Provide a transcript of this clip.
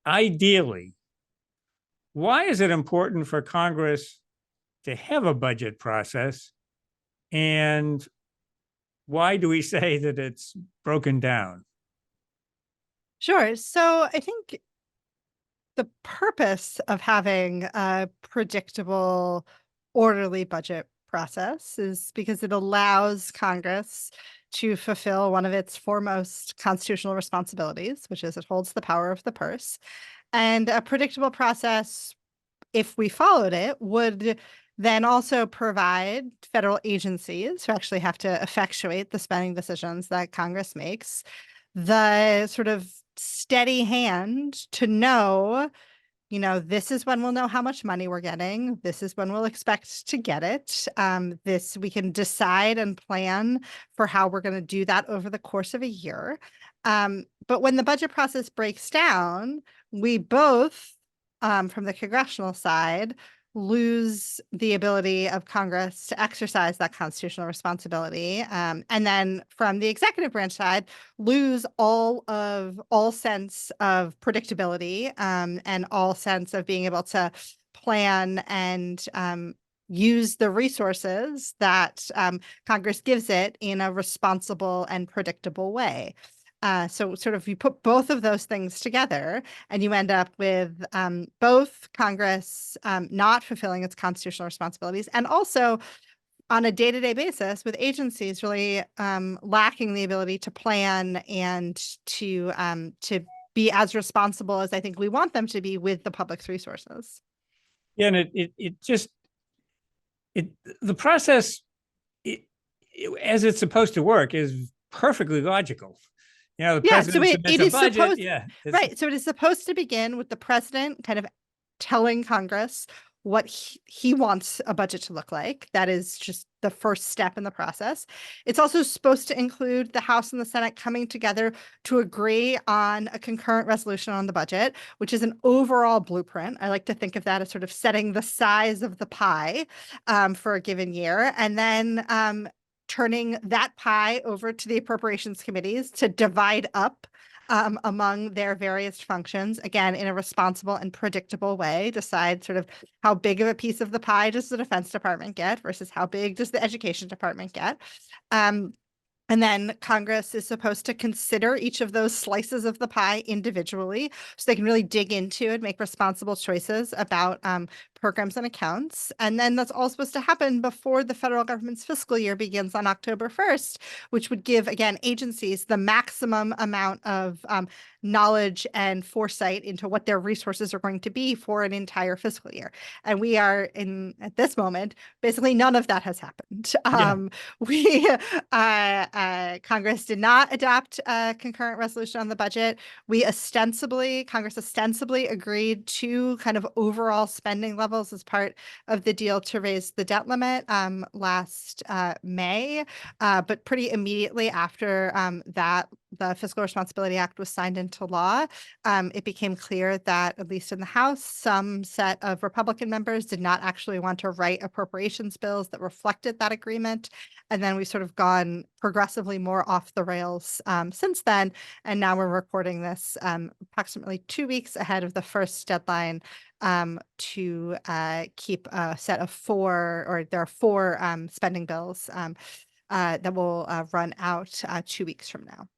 ideally, why is it important for Congress to have a budget process? And why do we say that it's broken down? Sure. So I think the purpose of having a predictable, orderly budget process is because it allows Congress to fulfill one of its foremost constitutional responsibilities, which is it holds the power of the purse. And a predictable process, if we followed it, would then also provide federal agencies who actually have to effectuate the spending decisions that Congress makes the sort of steady hand to know, this is when we'll know how much money we're getting. This is when we'll expect to get it. This we can decide and plan for how we're going to do that over the course of a year. But when the budget process breaks down, we both, from the congressional side, lose the ability of Congress to exercise that constitutional responsibility. And then from the executive branch side, lose all sense of predictability, and all sense of being able to plan and use the resources that Congress gives it in a responsible and predictable way. So sort of you put both of those things together and you end up with both Congress not fulfilling its constitutional responsibilities, and also on a day-to-day basis with agencies really lacking the ability to plan and to be as responsible as I think we want them to be with the public's resources. Yeah, and it just it the process as it's supposed to work is perfectly logical. The Yeah, so president submits it a is budget. supposed, Yeah, right. So it is supposed to begin with the president kind of telling Congress what he wants a budget to look like. That is just the first step in the process. It's also supposed to include the House and the Senate coming together to agree on a concurrent resolution on the budget, which is an overall blueprint. I like to think of that as sort of setting the size of the pie for a given year. And then turning that pie over to the appropriations committees to divide up among their various functions, again, in a responsible and predictable way, decide sort of how big of a piece of the pie does the Defense Department get versus how big does the Education Department get. And then Congress is supposed to consider each of those slices of the pie individually so they can really dig into and make responsible choices about programs and accounts. And then that's all supposed to happen before the federal government's fiscal year begins on October 1st, which would give, again, agencies the maximum amount of knowledge and foresight into what their resources are going to be for an entire fiscal year. And we are at this moment, basically none of that has happened. yeah. We Congress did not adopt a concurrent resolution on the budget. Congress ostensibly agreed to kind of overall spending levels as part of the deal to raise the debt limit last May. But pretty immediately after that, the Fiscal Responsibility Act was signed into law, it became clear that, at least in the House, some set of Republican members did not actually want to write appropriations bills that reflected that agreement. And then we've sort of gone progressively more off the rails since then. And now we're recording this approximately 2 weeks ahead of the first deadline to keep a set of four, or there are four spending bills that will run out 2 weeks from now.